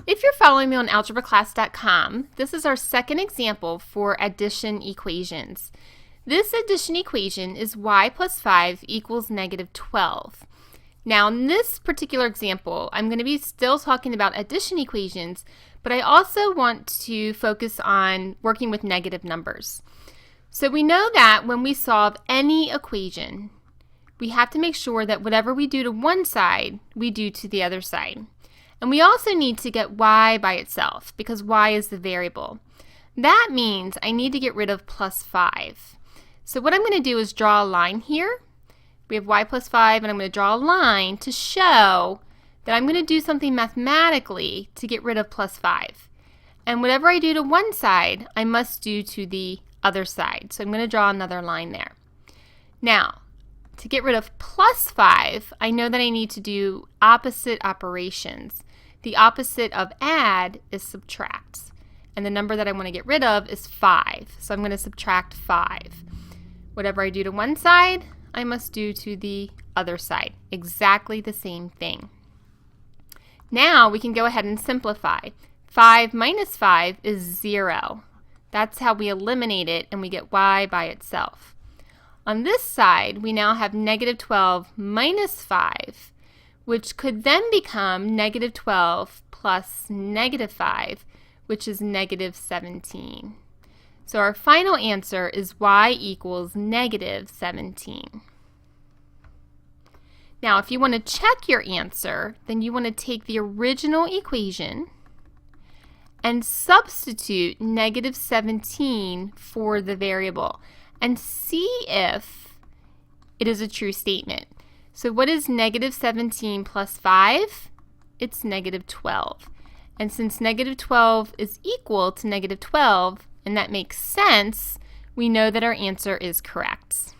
If you're following me on algebraclass.com, this is our second example for addition equations. This addition equation is y plus 5 equals negative 12. Now in this particular example, I'm going to be still talking about addition equations, but I also want to focus on working with negative numbers. So we know that when we solve any equation, we have to make sure that whatever we do to one side, we do to the other side. And we also need to get y by itself because y is the variable. That means I need to get rid of plus 5. So what I'm going to do is draw a line here. We have y plus 5, and I'm going to draw a line to show that I'm going to do something mathematically to get rid of plus 5. And whatever I do to one side, I must do to the other side. So I'm going to draw another line there. Now, to get rid of plus 5, I know that I need to do opposite operations. The opposite of add is subtract. And the number that I want to get rid of is 5. So I'm going to subtract 5. Whatever I do to one side, I must do to the other side. Exactly the same thing. Now we can go ahead and simplify. 5 minus 5 is 0. That's how we eliminate it and we get y by itself. On this side, we now have negative 12 minus 5, which could then become negative 12 plus negative 5, which is negative 17. So our final answer is y equals negative 17. Now, if you want to check your answer, then you want to take the original equation and substitute negative 17 for the variable and see if it is a true statement. So what is negative 17 plus 5? It's negative 12. And since negative 12 is equal to negative 12, and that makes sense, we know that our answer is correct.